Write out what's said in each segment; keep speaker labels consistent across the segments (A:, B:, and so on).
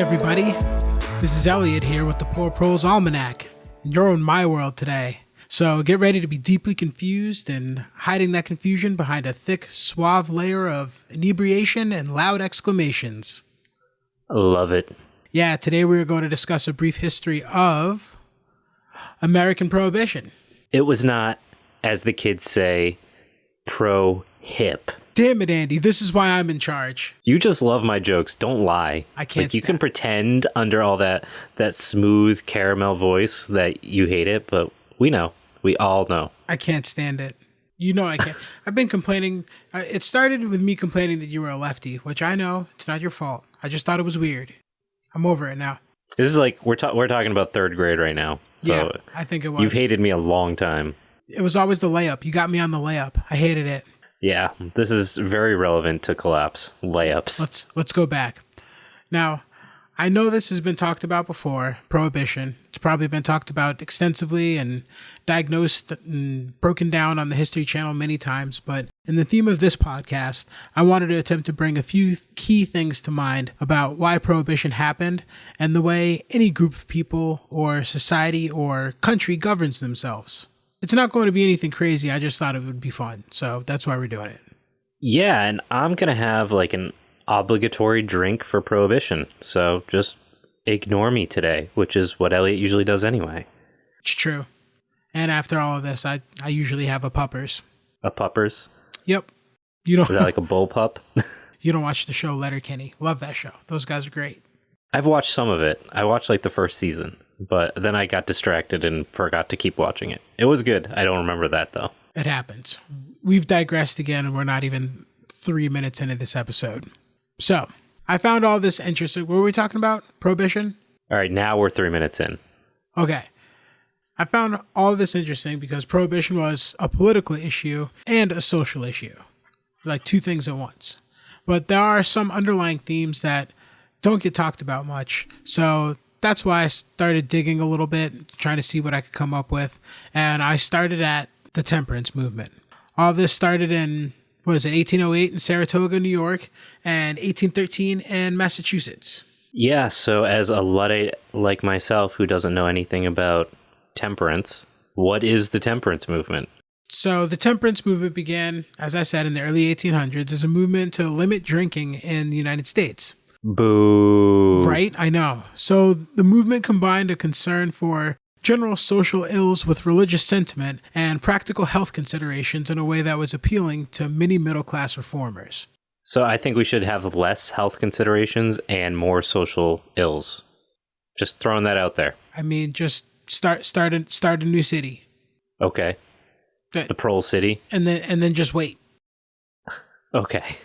A: everybody, this is Elliot here with the Poor Pro's Almanac. You're in my world today, so get ready to be deeply confused and hiding that confusion behind a thick, suave layer of inebriation and loud exclamations.
B: Love it.
A: Yeah, today we're going to discuss a brief history of American Prohibition.
B: It was not, as the kids say, pro-hip.
A: Damn it, Andy, this is why I'm in charge.
B: You just love my jokes. Don't lie.
A: I can't
B: you can pretend under all that smooth caramel voice that you hate it, but we know. We all know.
A: I can't stand it. You know I can't. I've been complaining. It started with me complaining that you were a lefty, which I know. It's not your fault. I just thought it was weird. I'm over it now.
B: This is like, we're talking about third grade right now. So
A: yeah, I think it was.
B: You've hated me a long time.
A: It was always the layup. You got me on the layup. I hated it.
B: Yeah, this is very relevant to collapse layups.
A: Let's go back. Now, I know this has been talked about before, Prohibition. It's probably been talked about extensively and diagnosed and broken down on the History Channel many times, but in the theme of this podcast, I wanted to attempt to bring a few key things to mind about why Prohibition happened and the way any group of people or society or country governs themselves. It's not going to be anything crazy. I just thought it would be fun. So that's why we're doing it.
B: Yeah, and I'm going to have like an obligatory drink for Prohibition. So just ignore me today, which is what Elliot usually does anyway.
A: It's true. And after all of this, I usually have a puppers.
B: A puppers?
A: Yep. You don't.
B: Is that like a bull pup?
A: You don't watch the show Letterkenny. Love that show. Those guys are great.
B: I've watched some of it. I watched like the first season. But then I got distracted and forgot to keep watching it. It was good. I don't remember that, though.
A: It happens. We've digressed again, and we're not even 3 minutes into this episode. So, I found all this interesting. What were we talking about? Prohibition?
B: All right, now we're 3 minutes in.
A: Okay. I found all this interesting because Prohibition was a political issue and a social issue. Like two things at once. But there are some underlying themes that don't get talked about much. So that's why I started digging a little bit, trying to see what I could come up with. And I started at the Temperance movement. All this started in, 1808 in Saratoga, New York, and 1813 in Massachusetts.
B: Yeah, so as a Luddite like myself who doesn't know anything about temperance, what is the temperance movement?
A: So the temperance movement began, as I said, in the early 1800s as a movement to limit drinking in the United States.
B: Boo.
A: Right? I know. So the movement combined a concern for general social ills with religious sentiment and practical health considerations in a way that was appealing to many middle-class reformers.
B: So I think we should have less health considerations and more social ills. Just throwing that out there.
A: I mean, just start a new city.
B: Okay. The Prole City.
A: And then just wait.
B: Okay.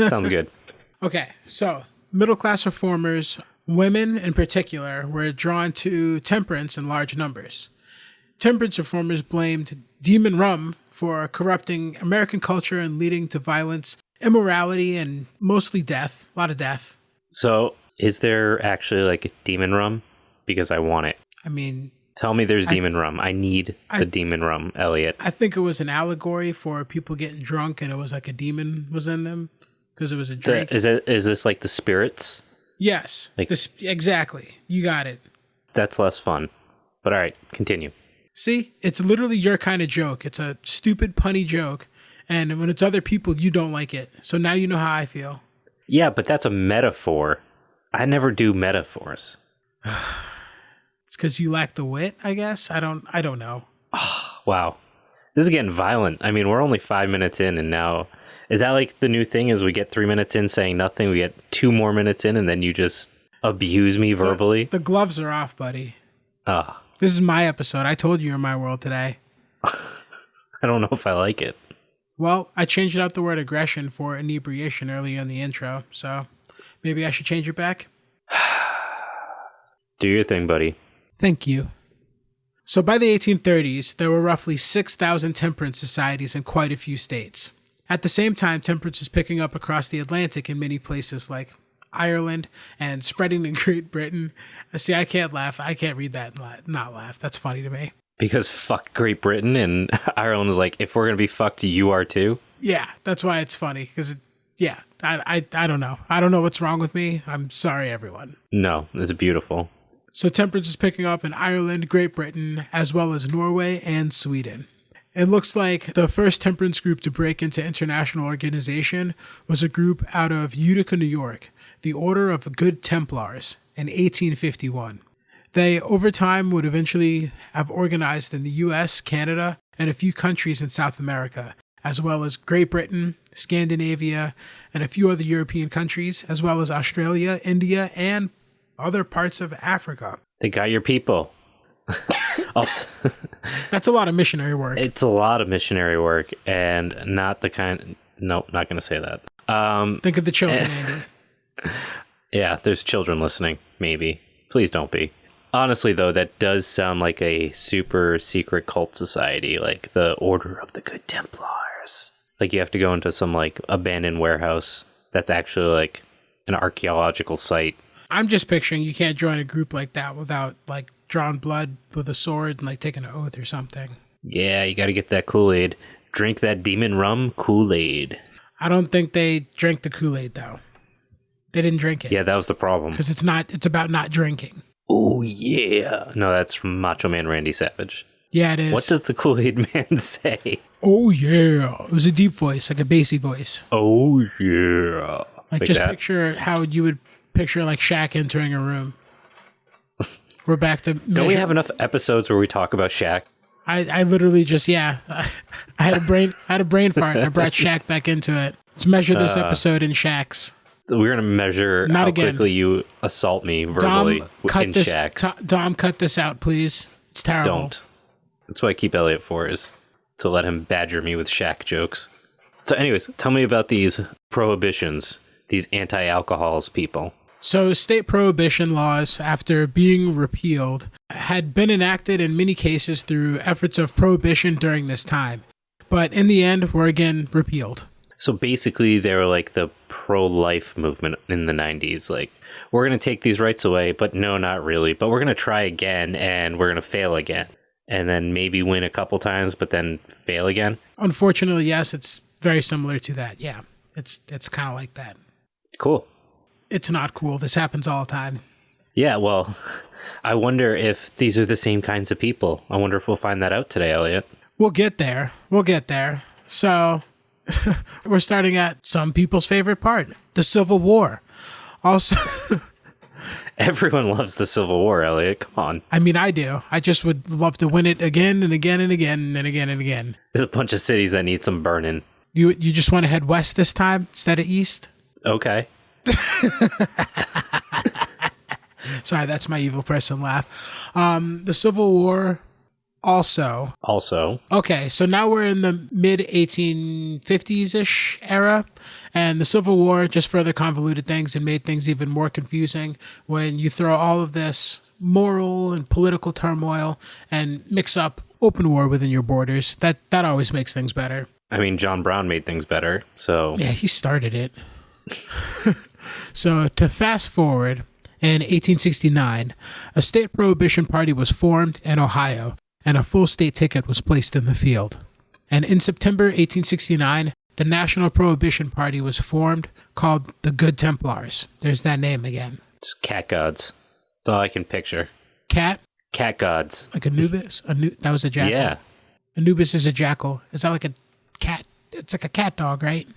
B: Sounds good.
A: Okay, so middle-class reformers, women in particular, were drawn to temperance in large numbers. Temperance reformers blamed demon rum for corrupting American culture and leading to violence, immorality, and mostly death. A lot of death.
B: So, is there actually like a demon rum? Because I want it.
A: I mean,
B: tell me there's demon rum. I need the demon rum, Elliot.
A: I think it was an allegory for people getting drunk and it was like a demon was in them. Because it was a drink.
B: Is this like the spirits?
A: Yes. Exactly. You got it.
B: That's less fun. But all right, continue.
A: See, it's literally your kind of joke. It's a stupid, punny joke. And when it's other people, you don't like it. So now you know how I feel.
B: Yeah, but that's a metaphor. I never do metaphors.
A: It's because you lack the wit, I guess. I don't know.
B: Oh, wow. This is getting violent. I mean, we're only 5 minutes in and now... Is that like the new thing is we get 3 minutes in saying nothing, we get 2 more minutes in, and then you just abuse me verbally?
A: The gloves are off, buddy.
B: Oh.
A: This is my episode. I told you you're in my world today.
B: I don't know if I like it.
A: Well, I changed out the word aggression for inebriation earlier in the intro, so maybe I should change it back?
B: Do your thing, buddy.
A: Thank you. So by the 1830s, there were roughly 6,000 temperance societies in quite a few states. At the same time, temperance is picking up across the Atlantic in many places like Ireland and spreading to Great Britain. See, I can't laugh. I can't read that and not laugh. That's funny to me.
B: Because fuck Great Britain and Ireland was like, if we're going to be fucked, you are too?
A: Yeah, that's why it's funny. Because, I don't know. I don't know what's wrong with me. I'm sorry, everyone.
B: No, it's beautiful.
A: So temperance is picking up in Ireland, Great Britain, as well as Norway and Sweden. It looks like the first temperance group to break into international organization was a group out of Utica, New York, the Order of Good Templars, in 1851. They, over time, would eventually have organized in the US, Canada, and a few countries in South America, as well as Great Britain, Scandinavia, and a few other European countries, as well as Australia, India, and other parts of Africa.
B: They got your people. Also,
A: that's a lot of missionary work.
B: It's a lot of missionary work, and not the kind. Nope, not going to say that.
A: Think of the children, Andy.
B: Yeah, there's children listening. Maybe. Please don't be. Honestly, though, that does sound like a super secret cult society, like the Order of the Good Templars. Like you have to go into some like abandoned warehouse that's actually like an archaeological site.
A: I'm just picturing you can't join a group like that without like drawing blood with a sword and like taking an oath or something.
B: Yeah, you got to get that Kool-Aid. Drink that demon rum Kool-Aid.
A: I don't think they drank the Kool-Aid though. They didn't drink it.
B: Yeah, that was the problem.
A: Because it's about not drinking.
B: Oh yeah. No, that's from Macho Man Randy Savage.
A: Yeah, it is.
B: What does the Kool-Aid Man say?
A: Oh yeah. It was a deep voice, like a bassy voice.
B: Oh yeah.
A: Like just picture how you would picture like Shaq entering a room. We're back to measure.
B: Don't we have enough episodes where we talk about Shaq?
A: I literally just I had a brain fart and I brought Shaq back into it. Let's measure this episode in Shaq's.
B: We're gonna measure
A: Not
B: how
A: again.
B: quickly you assault me verbally in Shaq's.
A: Dom, cut this out, please. It's terrible.
B: Don't. That's what I keep Elliot for, is to let him badger me with Shaq jokes. So anyways, tell me about these prohibitions, these anti-alcohols people.
A: So state prohibition laws, after being repealed, had been enacted in many cases through efforts of prohibition during this time, but in the end were again repealed.
B: So basically they were like the pro-life movement in the 90s. Like, we're going to take these rights away, but no, not really. But we're going to try again, and we're going to fail again. And then maybe win a couple times, but then fail again.
A: Unfortunately, yes, it's very similar to that. Yeah, it's kind of like that.
B: Cool.
A: It's not cool. This happens all the time.
B: Yeah, well, I wonder if these are the same kinds of people. I wonder if we'll find that out today, Elliot.
A: We'll get there. So we're starting at some people's favorite part, the Civil War. Also,
B: everyone loves the Civil War, Elliot. Come on.
A: I mean, I do. I just would love to win it again and again and again and again and again.
B: There's a bunch of cities that need some burning.
A: You just want to head west this time instead of east?
B: Okay.
A: Sorry, that's my evil person laugh. The Civil War also. Okay, so now we're in the mid 1850s-ish era, and the Civil War just further convoluted things and made things even more confusing when you throw all of this moral and political turmoil and mix up open war within your borders. That always makes things better.
B: I mean, John Brown made things better, so...
A: Yeah, he started it. So, to fast forward, in 1869, a state prohibition party was formed in Ohio, and a full state ticket was placed in the field. And in September 1869, the National Prohibition Party was formed, called the Good Templars. There's that name again.
B: Just cat gods. That's all I can picture.
A: Cat?
B: Cat gods.
A: Like Anubis? That was a jackal?
B: Yeah.
A: Anubis is a jackal. Is that like a cat? It's like a cat dog, right?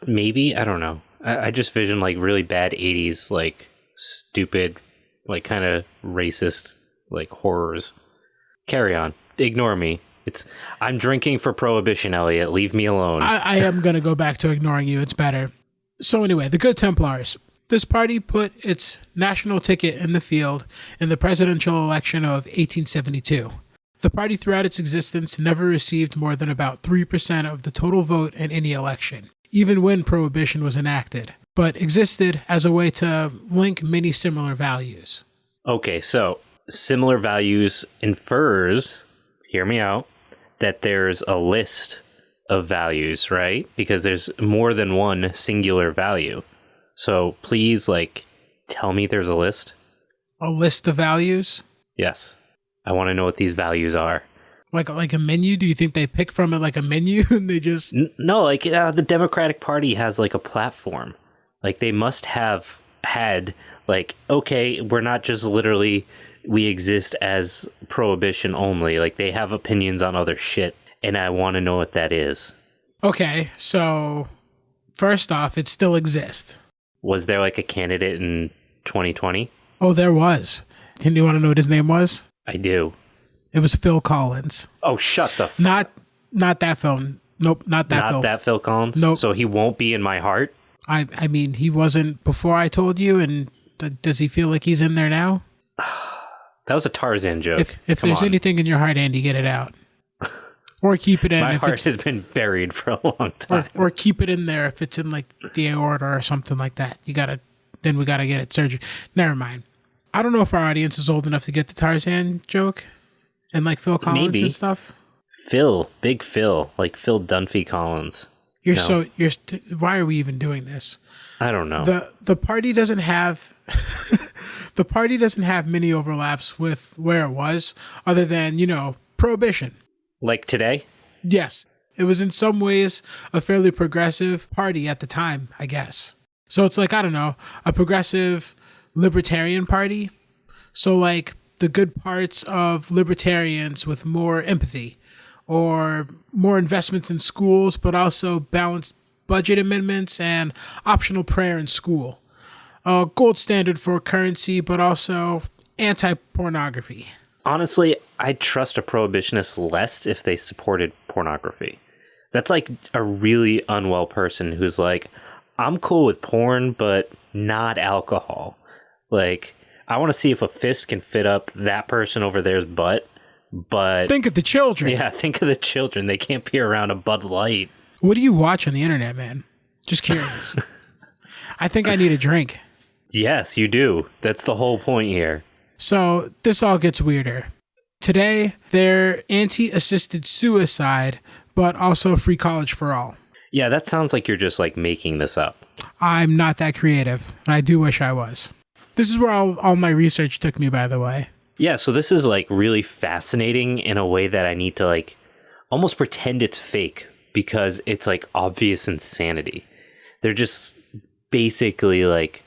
B: Maybe? I don't know. I just vision like really bad 80s, like stupid, like kind of racist, like horrors. Carry on. Ignore me. I'm drinking for Prohibition, Elliot. Leave me alone.
A: I am going to go back to ignoring you. It's better. So anyway, the Good Templars. This party put its national ticket in the field in the presidential election of 1872. The party throughout its existence never received more than about 3% of the total vote in any election, even when Prohibition was enacted, but existed as a way to link many similar values.
B: Okay, so similar values infers, hear me out, that there's a list of values, right? Because there's more than one singular value. So please, tell me there's a list.
A: A list of values?
B: Yes. I want to know what these values are.
A: Like a menu? Do you think they pick from it like a menu and they just...
B: No, like the Democratic Party has like a platform. Like they must have had like, okay, we're not just literally, we exist as prohibition only. Like they have opinions on other shit, and I want to know what that is.
A: Okay, so first off, it still exists.
B: Was there like a candidate in 2020?
A: Oh, there was. And you want to know what his name was?
B: I do.
A: It was Phil Collins.
B: Oh, shut the fuck.
A: Not that film. Nope, not that film.
B: Not that Phil Collins?
A: Nope.
B: So he won't be in my heart?
A: I mean, he wasn't before I told you, and does he feel like he's in there now?
B: That was a Tarzan joke.
A: If there's anything in your heart, Andy, get it out. Or keep it in.
B: My heart has been buried for a long time.
A: Or keep it in there if it's in like the aorta or something like that. Then we gotta get it surgery. Never mind. I don't know if our audience is old enough to get the Tarzan joke and like Phil Collins and stuff.
B: Big Phil, like Phil Dunphy Collins.
A: Why are we even doing this?
B: I don't know.
A: The party doesn't have the party doesn't have many overlaps with where it was, other than, Prohibition.
B: Like today?
A: Yes. It was in some ways a fairly progressive party at the time, I guess. So it's like, I don't know, a progressive Libertarian Party. So like the good parts of libertarians with more empathy, or more investments in schools, but also balanced budget amendments and optional prayer in school. A gold standard for currency, but also anti-pornography.
B: Honestly, I'd trust a prohibitionist less if they supported pornography. That's like a really unwell person who's like, I'm cool with porn, but not alcohol. Like, I want to see if a fist can fit up that person over there's butt, but...
A: Think of the children.
B: Yeah, think of the children. They can't be around a Bud Light.
A: What do you watch on the internet, man? Just curious. I think I need a drink.
B: Yes, you do. That's the whole point here.
A: So this all gets weirder. Today, they're anti-assisted suicide, but also free college for all.
B: Yeah, that sounds like you're just like making this up.
A: I'm not that creative, and I do wish I was. This is where all my research took me, by the way.
B: Yeah, so this is like really fascinating in a way that I need to like almost pretend it's fake, because it's like obvious insanity. They're just basically like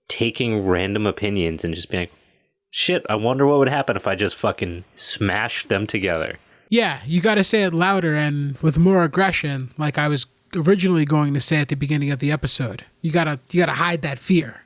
B: taking random opinions and just being like, shit, I wonder what would happen if I just fucking smashed them together.
A: Yeah, you gotta say it louder and with more aggression, like I was originally going to say at the beginning of the episode. You gotta hide that fear.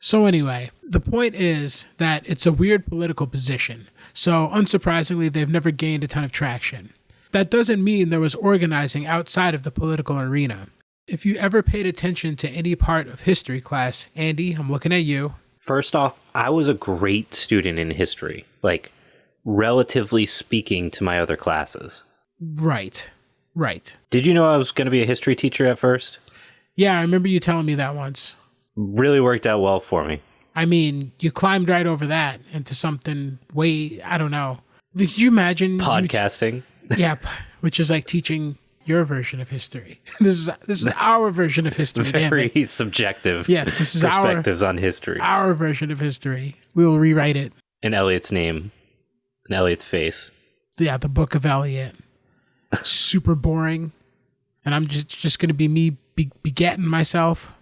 A: So anyway, the point is that it's a weird political position. So unsurprisingly, they've never gained a ton of traction. That doesn't mean there was organizing outside of the political arena. If you ever paid attention to any part of history class, Andy, I'm looking at you.
B: First off, I was a great student in history, like relatively speaking to my other classes.
A: Right.
B: Did you know I was going to be a history teacher at first?
A: Yeah, I remember you telling me that once.
B: Really worked out well for me.
A: I mean, you climbed right over that into something way, I don't know. Did you imagine
B: podcasting?
A: Yeah, which is like teaching your version of history. This is our version of history.
B: Very subjective.
A: Yes, this is
B: perspectives on history.
A: Our version of history. We will rewrite it.
B: In Eliot's name, in Eliot's face.
A: Yeah, the Book of Eliot. Super boring, and I'm just gonna be me begetting myself.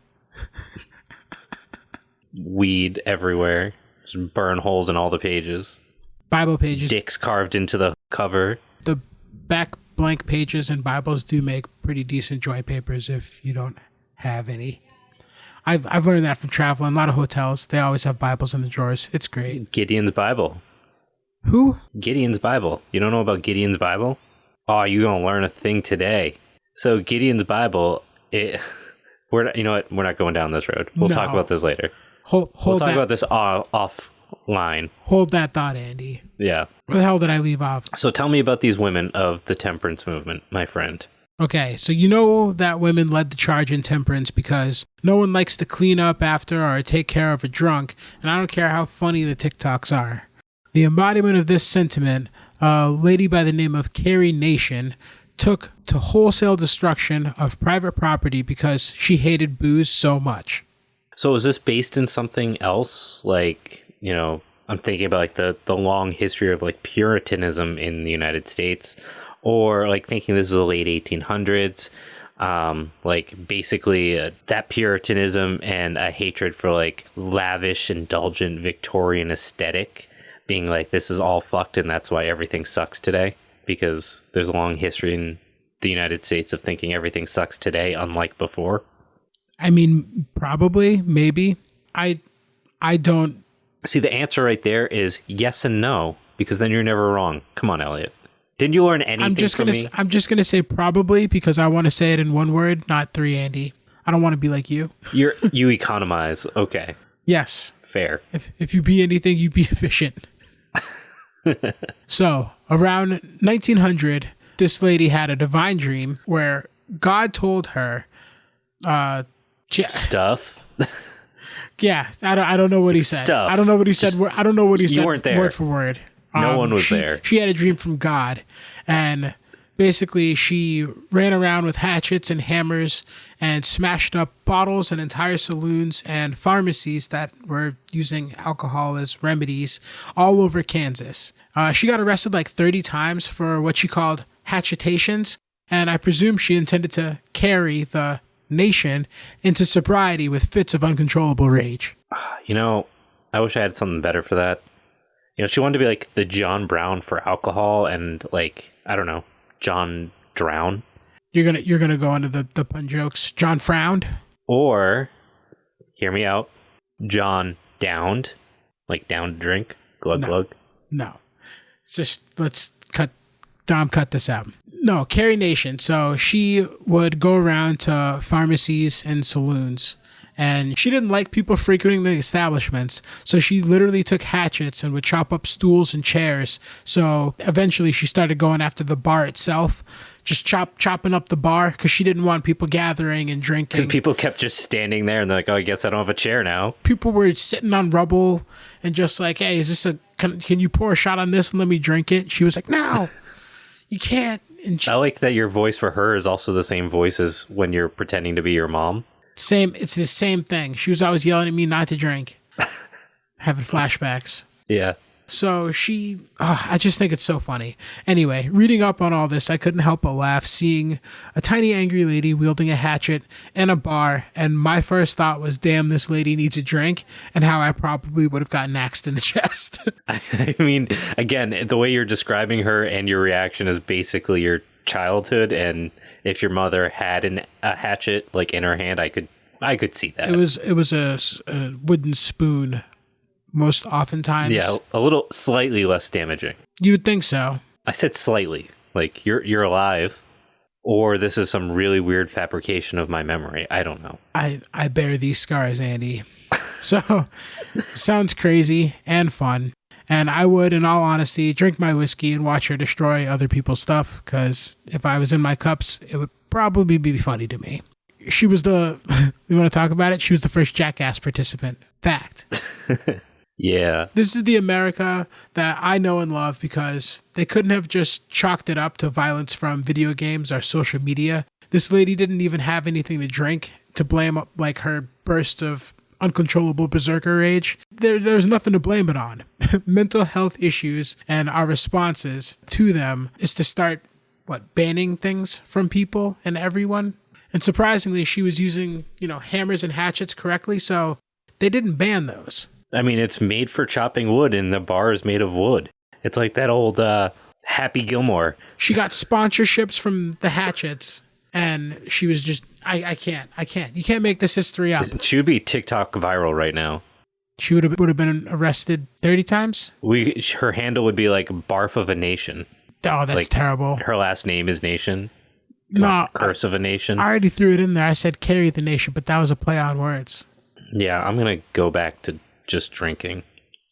B: Weed everywhere. Just burn holes in all the pages.
A: Bible pages.
B: Dicks carved into the cover.
A: The back blank pages in Bibles do make pretty decent joy papers if you don't have any. I've learned that from traveling. A lot of hotels, they always have Bibles in the drawers. It's great.
B: Gideon's Bible.
A: Who?
B: Gideon's Bible. You don't know about Gideon's Bible? Oh, you're going to learn a thing today. So Gideon's Bible, you know what? We're not going down this road. We'll talk about this later.
A: We'll talk
B: about this offline.
A: Hold that thought, Andy.
B: Yeah.
A: Where the hell did I leave off?
B: So tell me about these women of the Temperance movement, my friend.
A: Okay, so you know that women led the charge in Temperance because no one likes to clean up after or take care of a drunk, and I don't care how funny the TikToks are. The embodiment of this sentiment, a lady by the name of Carrie Nation, took to wholesale destruction of private property because she hated booze so much.
B: So is this based in something else? Like, I'm thinking about like the long history of like Puritanism in the United States, or like thinking this is the late 1800s. Like basically that Puritanism and a hatred for like lavish, indulgent Victorian aesthetic, being like, this is all fucked and that's why everything sucks today, because there's a long history in the United States of thinking everything sucks today, unlike before.
A: I mean, probably, maybe. I don't
B: see. The answer right there is yes and no, because then you're never wrong. Come on, Elliot. Didn't you learn anything from me?
A: I'm just gonna say probably, because I want to say it in one word, not three, Andy. I don't want to be like you.
B: You economize. Okay.
A: Yes.
B: Fair.
A: If you be anything, you be efficient. So around 1900, this lady had a divine dream where God told her,
B: stuff.
A: Yeah, I don't know what he said.
B: Stuff.
A: I don't know what he said. I don't know what he said.
B: You weren't there.
A: Word for word.
B: No one was there.
A: She had a dream from God, and basically she ran around with hatchets and hammers and smashed up bottles and entire saloons and pharmacies that were using alcohol as remedies all over Kansas. She got arrested like 30 times for what she called hatchetations, and I presume she intended to carry the nation into sobriety with fits of uncontrollable rage.
B: You know, I wish I had something better for that. You know, she wanted to be like the John Brown for alcohol, and like, I don't know, John Drown.
A: You're gonna go into the pun jokes. John Frowned.
B: Or, hear me out, John Downed, like down drink, glug glug.
A: No, it's just let's cut this out. No, Carrie Nation. So she would go around to pharmacies and saloons, and she didn't like people frequenting the establishments. So she literally took hatchets and would chop up stools and chairs. So eventually she started going after the bar itself, just chopping up the bar because she didn't want people gathering and drinking.
B: Because people kept just standing there and they're like, oh, I guess I don't have a chair now.
A: People were sitting on rubble and just like, hey, is this can you pour a shot on this and let me drink it? She was like, no, you can't.
B: I like that your voice for her is also the same voice as when you're pretending to be your mom.
A: It's the same thing. She was always yelling at me not to drink. Having flashbacks.
B: Yeah.
A: So I just think it's so funny. Anyway, reading up on all this, I couldn't help but laugh seeing a tiny angry lady wielding a hatchet in a bar, and my first thought was, damn, this lady needs a drink, and how I probably would have gotten axed in the chest.
B: I mean, again, the way you're describing her and your reaction is basically your childhood, and if your mother had a hatchet like in her hand, I could see that.
A: It was a wooden spoon. Most oftentimes.
B: Yeah, a little slightly less damaging.
A: You would think so.
B: I said slightly. Like, you're alive, or this is some really weird fabrication of my memory. I don't know.
A: I bear these scars, Andy. So, sounds crazy and fun. And I would, in all honesty, drink my whiskey and watch her destroy other people's stuff, because if I was in my cups, it would probably be funny to me. She was you want to talk about it? She was the first Jackass participant. Fact.
B: Yeah.
A: This is the America that I know and love, because they couldn't have just chalked it up to violence from video games or social media. This lady didn't even have anything to drink to blame like her burst of uncontrollable berserker rage. There's nothing to blame it on. Mental health issues, and our responses to them is to start, banning things from people and everyone. And surprisingly, she was using, hammers and hatchets correctly, so they didn't ban those.
B: I mean, it's made for chopping wood, and the bar is made of wood. It's like that old Happy Gilmore.
A: She got sponsorships from the hatchets, and she was just, I can't. You can't make this history up.
B: She would be TikTok viral right now.
A: She would have been arrested 30 times?
B: Her handle would be like Barf of a Nation.
A: Oh, that's like, terrible.
B: Her last name is Nation.
A: No.
B: Curse of a Nation.
A: I already threw it in there. I said carry the nation, but that was a play on words.
B: Yeah, I'm going to go back to just drinking.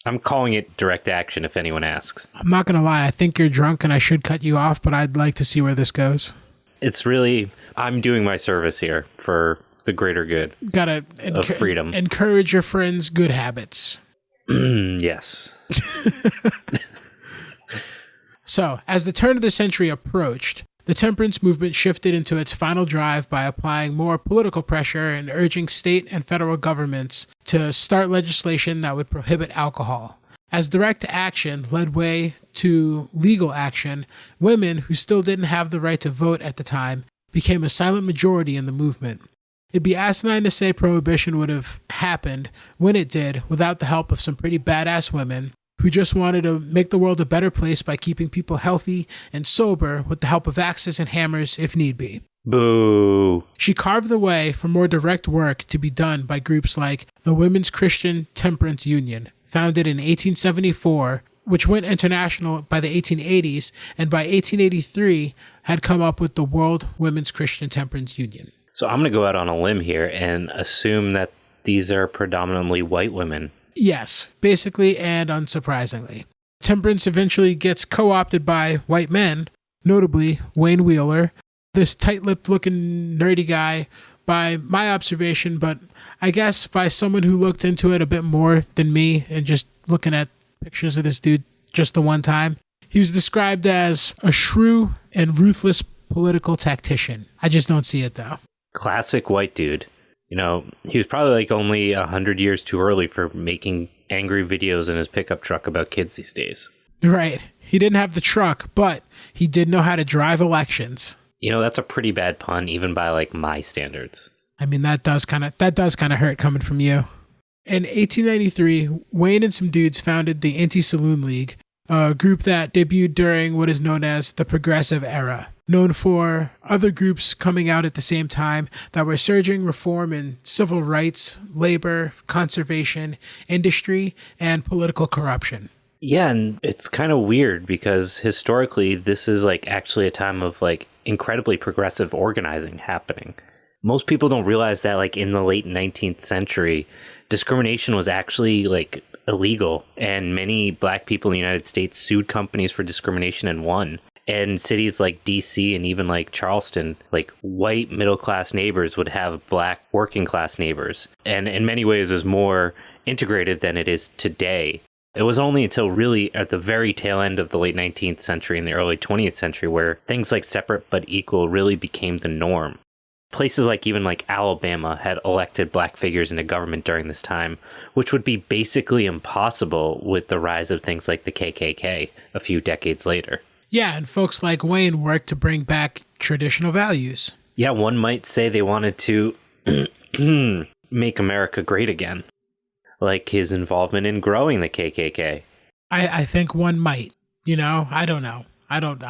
B: I'm calling it direct action if anyone asks.
A: I'm not going to lie. I think you're drunk and I should cut you off, but I'd like to see where this goes.
B: It's really, I'm doing my service here for the greater good of freedom.
A: Encourage your friends' good habits.
B: Yes.
A: So, as the turn of the century approached, the temperance movement shifted into its final drive by applying more political pressure and urging state and federal governments to start legislation that would prohibit alcohol. As direct action led way to legal action, women who still didn't have the right to vote at the time became a silent majority in the movement. It'd be asinine to say Prohibition would have happened when it did without the help of some pretty badass women who just wanted to make the world a better place by keeping people healthy and sober with the help of axes and hammers if need be.
B: Boo.
A: She carved the way for more direct work to be done by groups like the Women's Christian Temperance Union, founded in 1874, which went international by the 1880s, and by 1883 had come up with the World Women's Christian Temperance Union.
B: So I'm going to go out on a limb here and assume that these are predominantly white women.
A: Yes, basically and unsurprisingly. Temperance eventually gets co-opted by white men, notably Wayne Wheeler, this tight-lipped looking nerdy guy, by my observation, but I guess by someone who looked into it a bit more than me and just looking at pictures of this dude just the one time. He was described as a shrew and ruthless political tactician. I just don't see it though.
B: Classic white dude. You know, he was probably like only 100 years too early for making angry videos in his pickup truck about kids these days.
A: Right. He didn't have the truck, but he did know how to drive elections.
B: You know, that's a pretty bad pun, even by like my standards.
A: I mean, that does kind of hurt coming from you. In 1893, Wayne and some dudes founded the Antisaloon League, a group that debuted during what is known as the Progressive Era, known for other groups coming out at the same time that were surging reform in civil rights, labor, conservation, industry, and political corruption.
B: Yeah, and it's kind of weird because historically, this is like actually a time of like incredibly progressive organizing happening. Most people don't realize that like in the late 19th century, discrimination was actually like illegal, and many black people in the United States sued companies for discrimination and won. And cities like DC and even like Charleston, like white middle class neighbors would have black working class neighbors. And in many ways is more integrated than it is today. It was only until really at the very tail end of the late 19th century and the early 20th century where things like separate but equal really became the norm. Places like even like Alabama had elected black figures into government during this time, which would be basically impossible with the rise of things like the KKK a few decades later.
A: Yeah, and folks like Wayne worked to bring back traditional values.
B: Yeah, one might say they wanted to make America great again. Like his involvement in growing the KKK.
A: I think one might. You know, I don't know. I don't know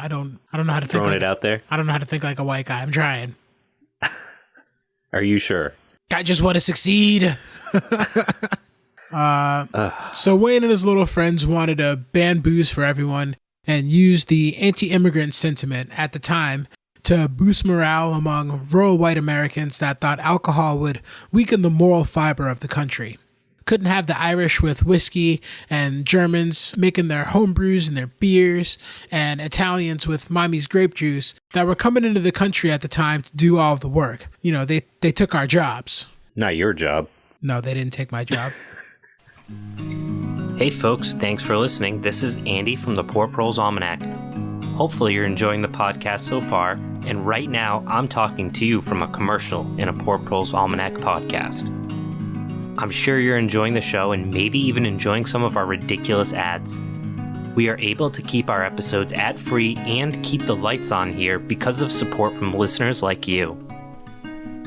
A: how to think.
B: Throwing it out there?
A: I don't know how to think like a white guy. I'm trying.
B: Are you sure?
A: I just want to succeed. So Wayne and his little friends wanted to ban booze for everyone and use the anti-immigrant sentiment at the time to boost morale among rural white Americans that thought alcohol would weaken the moral fiber of the country. Couldn't have the Irish with whiskey and Germans making their home brews and their beers and Italians with mommy's grape juice that were coming into the country at the time to do all of the work. You know, they took our jobs.
B: Not your job.
A: No, they didn't take my job.
B: Hey folks, thanks for listening. This is Andy from the Poor Proles Almanac. Hopefully you're enjoying the podcast so far, and right now I'm talking to you from a commercial in a Poor Proles Almanac podcast. I'm sure you're enjoying the show and maybe even enjoying some of our ridiculous ads. We are able to keep our episodes ad-free and keep the lights on here because of support from listeners like you.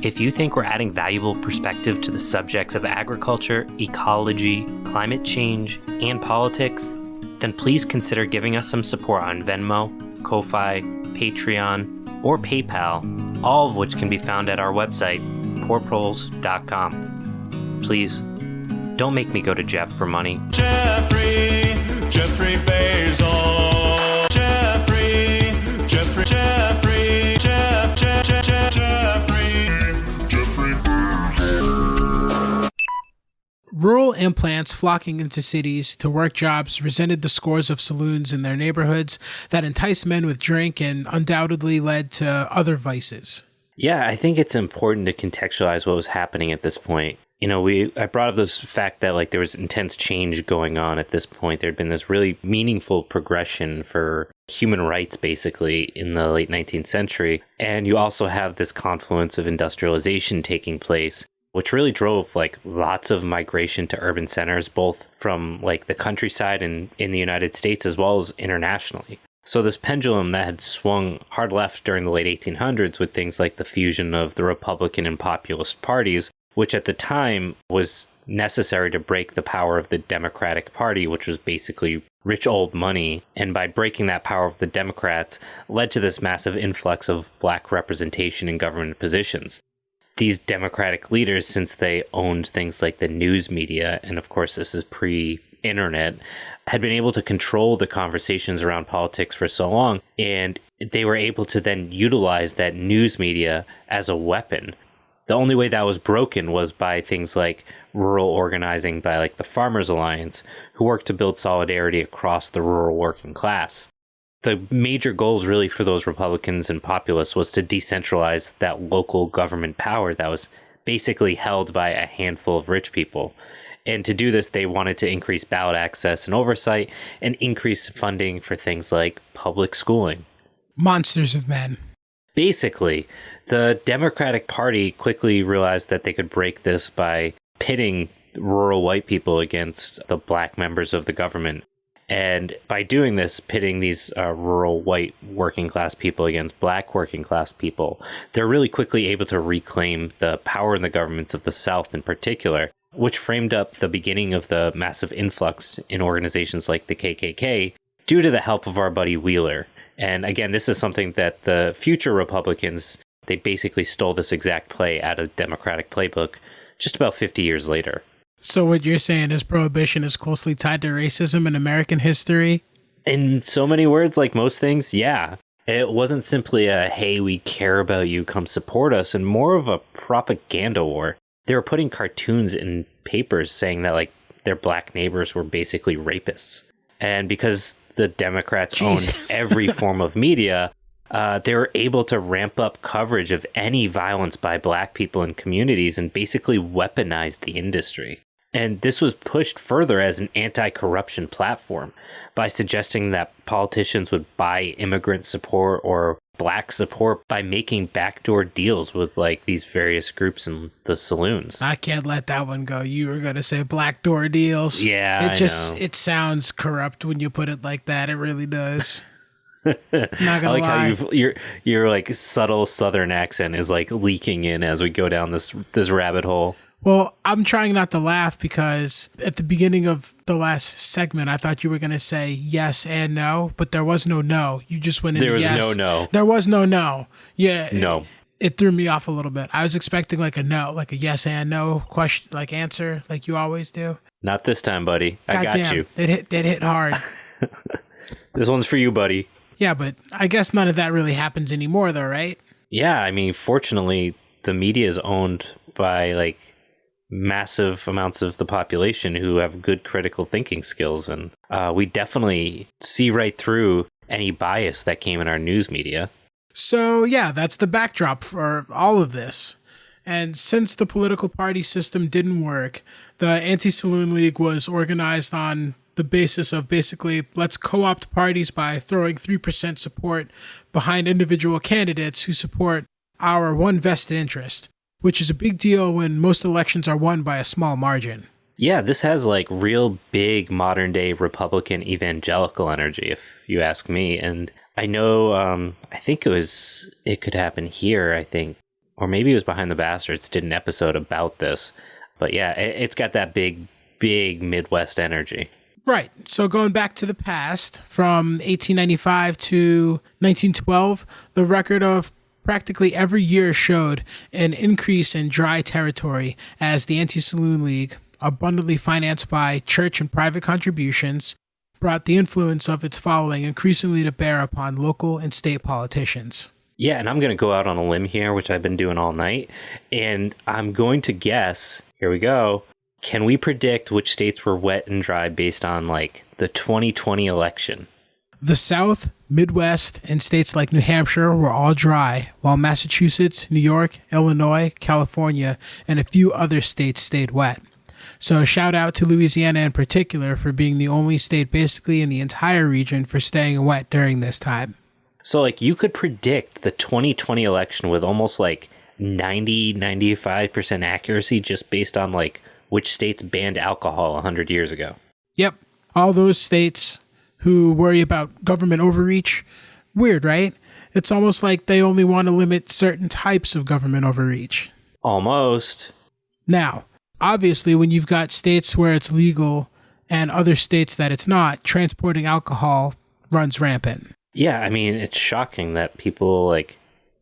B: If you think we're adding valuable perspective to the subjects of agriculture, ecology, climate change, and politics, then please consider giving us some support on Venmo, Ko-Fi, Patreon, or PayPal, all of which can be found at our website, poorproles.com. Please, don't make me go to Jeff for money.
C: Jeffrey Bezos. Jeffrey Bezos.
A: Rural implants flocking into cities to work jobs resented the scores of saloons in their neighborhoods that enticed men with drink and undoubtedly led to other vices.
B: Yeah, I think it's important to contextualize what was happening at this point. You know, I brought up this fact that like there was intense change going on at this point. There had been this really meaningful progression for human rights, basically, in the late 19th century. And you also have this confluence of industrialization taking place. which really drove like lots of migration to urban centers, both from like the countryside and in the United States as well as internationally. So this pendulum that had swung hard left during the late 1800s with things like the fusion of the Republican and populist parties, which at the time was necessary to break the power of the Democratic Party, which was basically rich old money. And by breaking that power of the Democrats, led to this massive influx of black representation in government positions. These Democratic leaders, since they owned things like the news media, and of course this is pre-internet, had been able to control the conversations around politics for so long, and they were able to then utilize that news media as a weapon. The only way that was broken was by things like rural organizing by like the Farmers Alliance, who worked to build solidarity across the rural working class. The major goals really for those Republicans and populists was to decentralize that local government power that was basically held by a handful of rich people. And to do this, they wanted to increase ballot access and oversight and increase funding for things like public schooling.
A: Monsters of men.
B: Basically, the Democratic Party quickly realized that they could break this by pitting rural white people against the black members of the government. And by doing this, pitting these rural white working class people against black working class people, they're really quickly able to reclaim the power in the governments of the South in particular, which framed up the beginning of the massive influx in organizations like the KKK due to the help of our buddy Wheeler. And again, this is something that the future Republicans, they basically stole this exact play out of Democratic playbook just about 50 years later.
A: So what you're saying is Prohibition is closely tied to racism in American history?
B: In so many words, like most things, yeah. It wasn't simply a, hey, we care about you, come support us, and more of a propaganda war. They were putting cartoons in papers saying that like their black neighbors were basically rapists. And because the Democrats owned every form of media, they were able to ramp up coverage of any violence by black people in communities and basically weaponize the industry. And this was pushed further as an anti-corruption platform by suggesting that politicians would buy immigrant support or black support by making backdoor deals with like these various groups in the saloons.
A: I can't let that one go. You were going to say backdoor deals.
B: Yeah,
A: it sounds corrupt when you put it like that. It really does. Not gonna
B: I like
A: lie.
B: how your like subtle Southern accent is like leaking in as we go down this rabbit hole.
A: Well, I'm trying not to laugh because at the beginning of the last segment, I thought you were going to say yes and no, but there was no no. You just went into
B: There was
A: yes.
B: no.
A: There was no no. Yeah.
B: No.
A: It threw me off a little bit. I was expecting like a no, like a yes and no question, like answer, like you always do.
B: Not this time, buddy. I got
A: Goddamn,
B: you.
A: It hit hard.
B: This one's for you, buddy.
A: Yeah, but I guess none of that really happens anymore, though, right?
B: Yeah, I mean, fortunately, the media is owned by like massive amounts of the population who have good critical thinking skills, and we definitely see right through any bias that came in our news media.
A: So, yeah, that's the backdrop for all of this. And since the political party system didn't work, the Antisaloon League was organized on the basis of basically let's co-opt parties by throwing 3% support behind individual candidates who support our one vested interest, which is a big deal when most elections are won by a small margin.
B: Yeah, this has like real big modern day Republican evangelical energy, if you ask me. And I know, I think it could happen here, I think, or maybe it was Behind the Bastards did an episode about this. But yeah, it's got that big Midwest energy.
A: Right. So going back to the past, from 1895 to 1912, the record of practically every year showed an increase in dry territory as the Antisaloon League, abundantly financed by church and private contributions, brought the influence of its following increasingly to bear upon local and state politicians.
B: Yeah, and I'm going to go out on a limb here, which I've been doing all night, and I'm going to guess, here we go, can we predict which states were wet and dry based on like the 2020 election?
A: The South, Midwest, and states like New Hampshire were all dry, while Massachusetts, New York, Illinois, California, and a few other states stayed wet. So shout out to Louisiana in particular for being the only state basically in the entire region for staying wet during this time.
B: So like you could predict the 2020 election with almost like 95% accuracy just based on like which states banned alcohol 100 years ago.
A: Yep. All those states who worry about government overreach. Weird, right? It's almost like they only want to limit certain types of government overreach.
B: Almost.
A: Now, obviously, when you've got states where it's legal and other states that it's not, transporting alcohol runs rampant.
B: Yeah, I mean, it's shocking that people like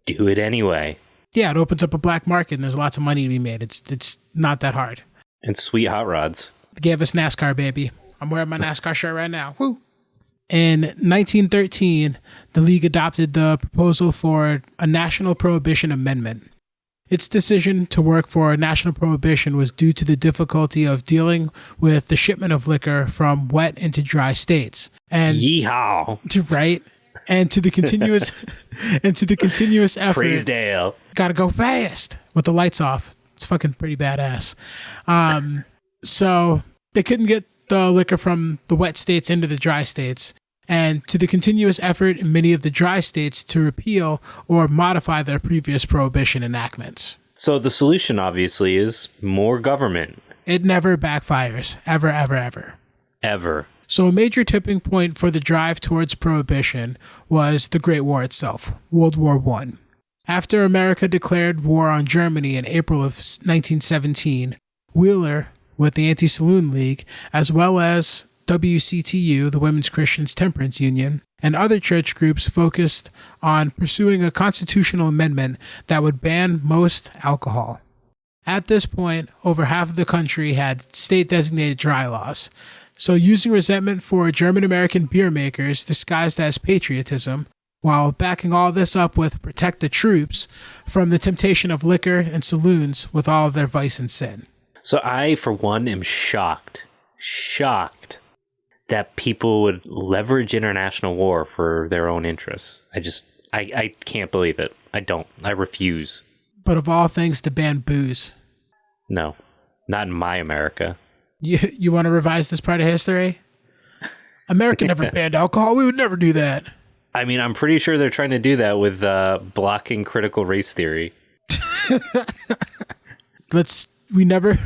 B: do it anyway.
A: Yeah, it opens up a black market and there's lots of money to be made. It's not that hard.
B: And sweet hot rods.
A: Give us NASCAR, baby. I'm wearing my NASCAR shirt right now. Woo! In 1913, the League adopted the proposal for a national prohibition amendment. Its decision to work for a national prohibition was due to the difficulty of dealing with the shipment of liquor from wet into dry states. And
B: yeehaw!
A: Right? And to the continuous effort.
B: Praise Dale.
A: Gotta go fast with the lights off. It's fucking pretty badass. So they couldn't get the liquor from the wet states into the dry states, and to the continuous effort in many of the dry states to repeal or modify their previous prohibition enactments.
B: So the solution, obviously, is more government.
A: It never backfires. Ever, ever, ever.
B: Ever.
A: So a major tipping point for the drive towards prohibition was the Great War itself, World War I. After America declared war on Germany in April of 1917, Wheeler, with the Antisaloon League, as well as WCTU, the Women's Christians Temperance Union, and other church groups focused on pursuing a constitutional amendment that would ban most alcohol. At this point, over half of the country had state-designated dry laws. So using resentment for German-American beer makers disguised as patriotism, while backing all this up with protect the troops from the temptation of liquor and saloons with all of their vice and sin.
B: So I, for one, am shocked that people would leverage international war for their own interests. I can't believe it. I refuse.
A: But of all things, to ban booze.
B: No, not in my America.
A: You want to revise this part of history? America never banned alcohol. We would never do that.
B: I mean, I'm pretty sure they're trying to do that with blocking critical race theory.
A: We never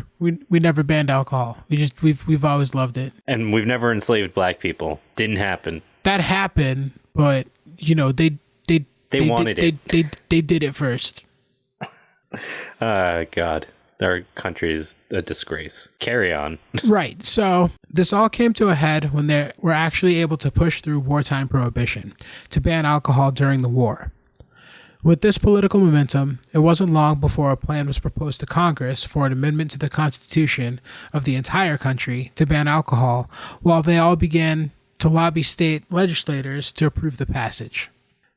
A: banned alcohol. We've always loved it.
B: And we've never enslaved black people. Didn't happen.
A: That happened, but they
B: wanted it.
A: They did it first.
B: God. Our country is a disgrace. Carry on.
A: Right. So this all came to a head when they were actually able to push through wartime prohibition to ban alcohol during the war. With this political momentum, it wasn't long before a plan was proposed to Congress for an amendment to the Constitution of the entire country to ban alcohol, while they all began to lobby state legislators to approve the passage.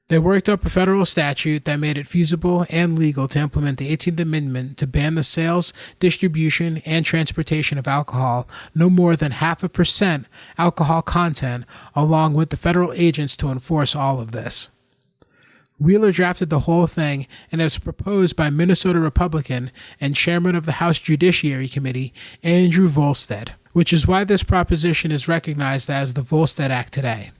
A: They worked up a federal statute that made it feasible and legal to implement the 18th Amendment to ban the sales, distribution, and transportation of alcohol no more than 0.5% alcohol content, along with the federal agents to enforce all of this. Wheeler drafted the whole thing, and it was proposed by Minnesota Republican and chairman of the House Judiciary Committee, Andrew Volstead, which is why this proposition is recognized as the Volstead Act today.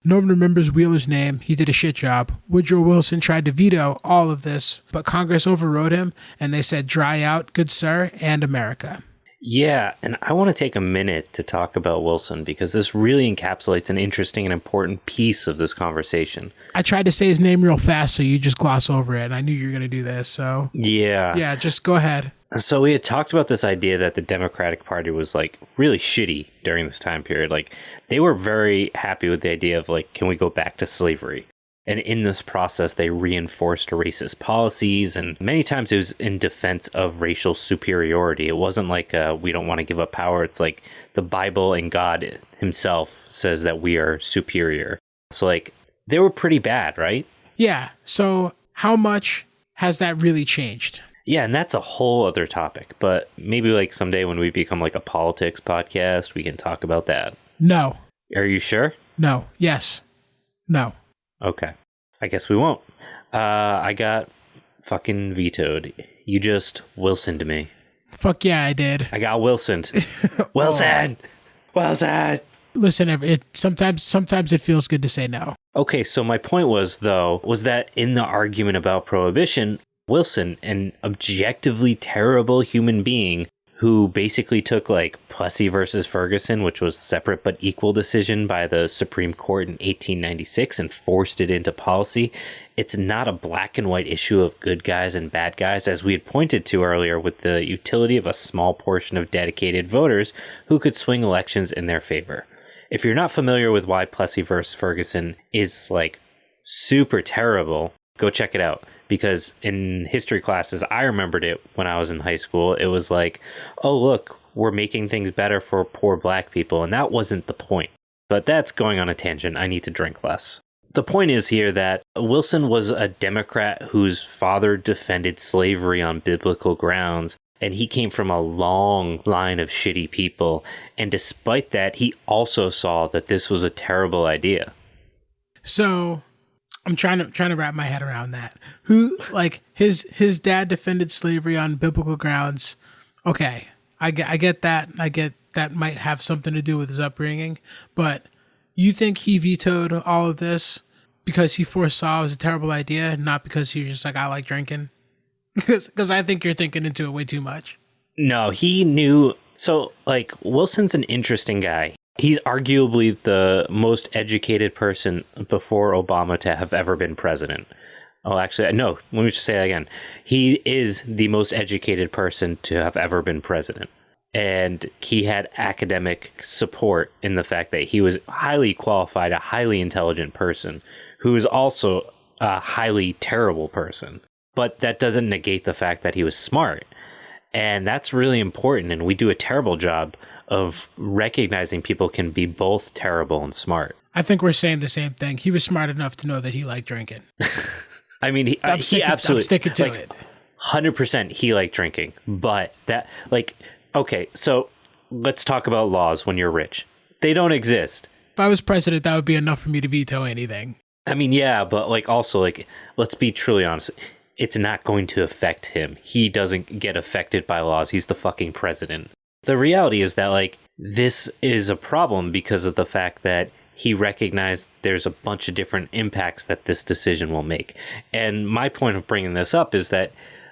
A: No one remembers Wheeler's name. He did a shit job. Woodrow Wilson tried to veto all of this, but Congress overrode him, and they said, dry out, good sir, and America.
B: Yeah, and I want to take a minute to talk about Wilson, because this really encapsulates an interesting and important piece of this conversation.
A: I tried to say his name real fast, so you just gloss over it, and I knew you were going to do this, so...
B: Yeah,
A: just go ahead.
B: So we had talked about this idea that the Democratic Party was like really shitty during this time period. Like they were very happy with the idea of like, can we go back to slavery? And in this process, they reinforced racist policies. And many times it was in defense of racial superiority. It wasn't like we don't want to give up power. It's like the Bible and God himself says that we are superior. So like they were pretty bad, right?
A: Yeah. So how much has that really changed?
B: Yeah, and that's a whole other topic, but maybe like someday when we become like a politics podcast, we can talk about that.
A: No.
B: Are you sure?
A: No. Yes. No.
B: Okay. I guess we won't. I got fucking vetoed. You just Wilsoned me.
A: Fuck yeah, I did.
B: I got Wilsoned. Wilson! Wilson!
A: Listen, sometimes it feels good to say no.
B: Okay, so my point was that in the argument about prohibition, Wilson, an objectively terrible human being who basically took like Plessy versus Ferguson, which was separate but equal decision by the Supreme Court in 1896 and forced it into policy. It's not a black and white issue of good guys and bad guys, as we had pointed to earlier with the utility of a small portion of dedicated voters who could swing elections in their favor. If you're not familiar with why Plessy versus Ferguson is like super terrible, go check it out. Because in history classes, I remembered it when I was in high school. It was like, oh, look, we're making things better for poor black people. And that wasn't the point. But that's going on a tangent. I need to drink less. The point is here that Wilson was a Democrat whose father defended slavery on biblical grounds. And he came from a long line of shitty people. And despite that, he also saw that this was a terrible idea.
A: So I'm trying to wrap my head around that. Who, like, his dad defended slavery on biblical grounds. Okay, I get that. I get that might have something to do with his upbringing. But you think he vetoed all of this because he foresaw it was a terrible idea, not because he was just like, I like drinking? Because I think you're thinking into it way too much.
B: No, he knew. So, like, Wilson's an interesting guy. He's arguably the most educated person before Obama to have ever been president. Oh, actually, no, let me just say that again. He is the most educated person to have ever been president. And he had academic support in the fact that he was highly qualified, a highly intelligent person who is also a highly terrible person. But that doesn't negate the fact that he was smart. And that's really important. And we do a terrible job of recognizing people can be both terrible and smart.
A: I think we're saying the same thing. He was smart enough to know that he liked drinking.
B: I mean, he absolutely...
A: I'm sticking to it.
B: 100% he liked drinking. But that, like, okay, so let's talk about laws when you're rich. They don't exist.
A: If I was president, that would be enough for me to veto anything.
B: I mean, yeah, but like also, like, let's be truly honest. It's not going to affect him. He doesn't get affected by laws. He's the fucking president. The reality is that, like, this is a problem because of the fact that he recognized there's a bunch of different impacts that this decision will make. And my point of bringing this up is that,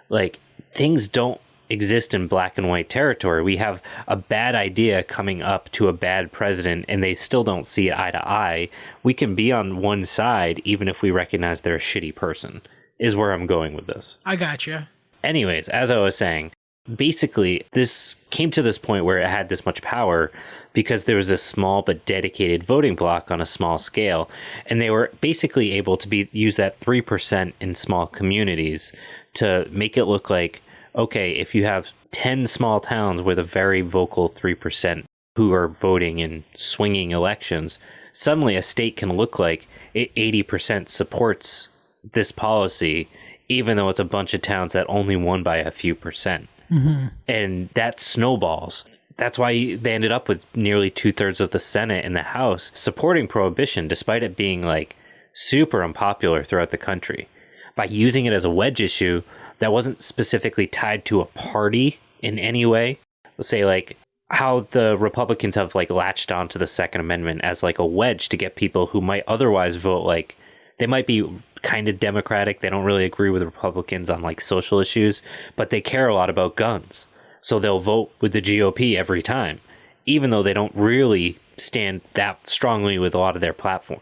B: like, things don't exist in black and white territory. We have a bad idea coming up to a bad president and they still don't see it eye to eye. We can be on one side even if we recognize they're a shitty person, is where I'm going with this.
A: I gotcha.
B: Anyways, as I was saying, basically, this came to this point where it had this much power because there was this small but dedicated voting bloc on a small scale, and they were basically able to use that 3% in small communities to make it look like, okay, if you have 10 small towns with a very vocal 3% who are voting in swinging elections, suddenly a state can look like it 80% supports this policy, even though it's a bunch of towns that only won by a few percent. Mm-hmm. And that snowballs. That's why they ended up with nearly 2/3 of the Senate and the House supporting Prohibition, despite it being like super unpopular throughout the country. By using it as a wedge issue that wasn't specifically tied to a party in any way. Let's say like how the Republicans have like latched onto the Second Amendment as like a wedge to get people who might otherwise vote like they might be kind of Democratic. They don't really agree with Republicans on like social issues, but they care a lot about guns. So they'll vote with the GOP every time, even though they don't really stand that strongly with a lot of their platform.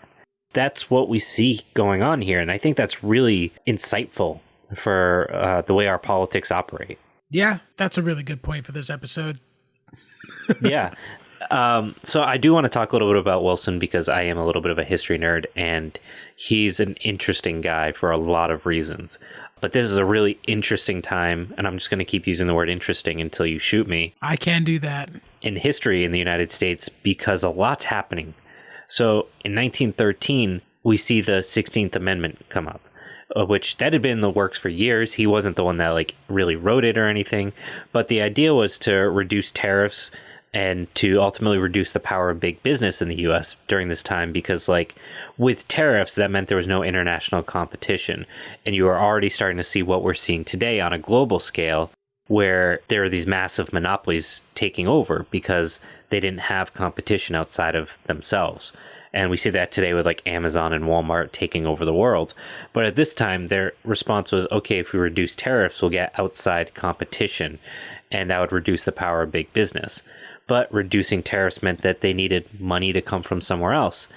B: That's what we see going on here. And I think that's really insightful for the way our politics operate.
A: Yeah, that's a really good point for this episode.
B: Yeah. So I do want to talk a little bit about Wilson because I am a little bit of a history nerd and he's an interesting guy for a lot of reasons. But this is a really interesting time, and I'm just going to keep using the word interesting until you shoot me.
A: I can do that.
B: In history in the United States because a lot's happening. So in 1913, we see the 16th Amendment come up, which that had been in the works for years. He wasn't the one that like really wrote it or anything, but the idea was to reduce tariffs and to ultimately reduce the power of big business in the U.S. during this time, because like with tariffs, that meant there was no international competition. And you are already starting to see what we're seeing today on a global scale, where there are these massive monopolies taking over because they didn't have competition outside of themselves. And we see that today with like Amazon and Walmart taking over the world. But at this time, their response was, okay, if we reduce tariffs, we'll get outside competition, and that would reduce the power of big business. But reducing tariffs meant that they needed money to come from somewhere else.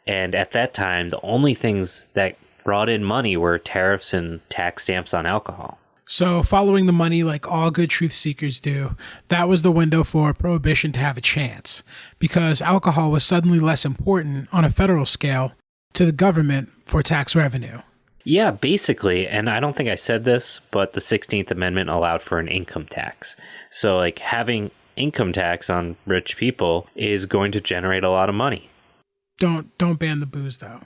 B: And at that time, the only things that brought in money were tariffs and tax stamps on alcohol.
A: So following the money like all good truth seekers do, that was the window for Prohibition to have a chance, because alcohol was suddenly less important on a federal scale to the government for tax revenue.
B: Yeah, basically, and I don't think I said this, but the 16th Amendment allowed for an income tax. So like having income tax on rich people is going to generate a lot of money.
A: Don't ban the booze though.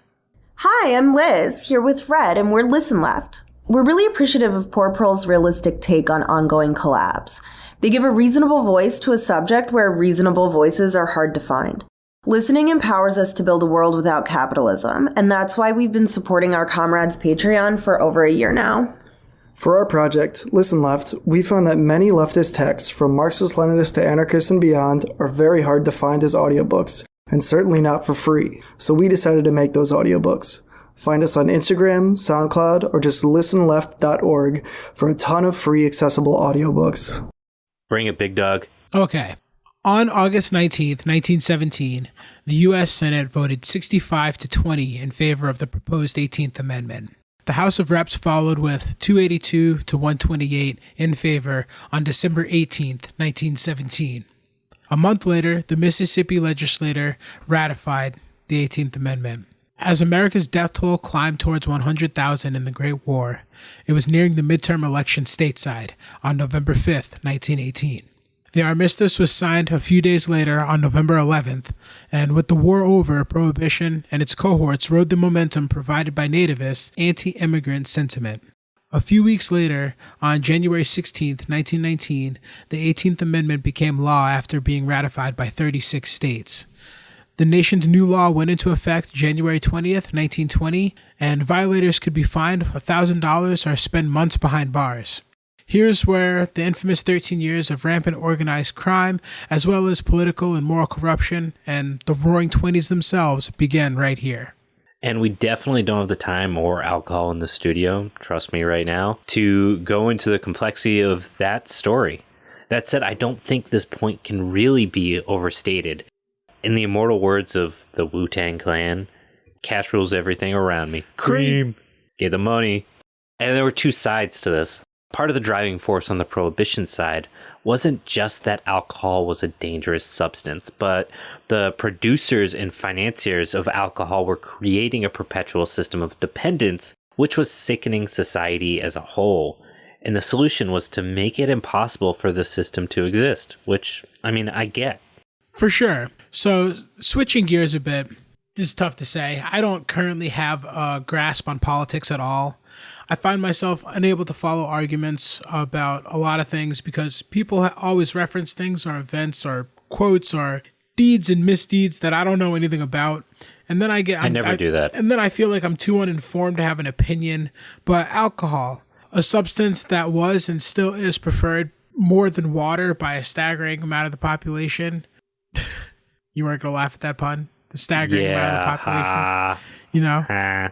D: Hi, I'm Liz, here with Red, and we're Listen Left. We're really appreciative of Poor Pearl's realistic take on ongoing collapse. They give a reasonable voice to a subject where reasonable voices are hard to find. Listening empowers us to build a world without capitalism, and that's why we've been supporting our comrades' Patreon for over a year now.
E: For our project, Listen Left, we found that many leftist texts, from Marxist-Leninists to anarchists and beyond, are very hard to find as audiobooks, and certainly not for free, so we decided to make those audiobooks. Find us on Instagram, SoundCloud, or just listenleft.org for a ton of free accessible audiobooks.
B: Bring it, big dog.
A: Okay. On August 19th, 1917, the U.S. Senate voted 65-20 in favor of the proposed 18th Amendment. The House of Reps followed with 282 to 128 in favor on December 18th, 1917. A month later, the Mississippi legislature ratified the 18th Amendment. As America's death toll climbed towards 100,000 in the Great War, it was nearing the midterm election stateside on November 5th, 1918. The armistice was signed a few days later on November 11th, and with the war over, Prohibition and its cohorts rode the momentum provided by nativists' anti-immigrant sentiment. A few weeks later, on January 16th, 1919, the 18th Amendment became law after being ratified by 36 states. The nation's new law went into effect January 20th, 1920, and violators could be fined $1,000 or spend months behind bars. Here's where the infamous 13 years of rampant organized crime, as well as political and moral corruption, and the Roaring Twenties themselves began right here.
B: And we definitely don't have the time or alcohol in the studio, trust me right now, to go into the complexity of that story. That said, I don't think this point can really be overstated. In the immortal words of the Wu-Tang Clan, cash rules everything around me. Cream! Get the money. And there were two sides to this. Part of the driving force on the Prohibition side wasn't just that alcohol was a dangerous substance, but the producers and financiers of alcohol were creating a perpetual system of dependence, which was sickening society as a whole. And the solution was to make it impossible for the system to exist, which, I mean, I get.
A: For sure. So switching gears a bit, this is tough to say. I don't currently have a grasp on politics at all. I find myself unable to follow arguments about a lot of things because people always reference things or events or quotes or deeds and misdeeds that I don't know anything about. And then I never do that. And then I feel like I'm too uninformed to have an opinion. But alcohol, a substance that was and still is preferred more than water by a staggering amount of the population. You weren't going to laugh at that pun? The staggering amount of the population. You know?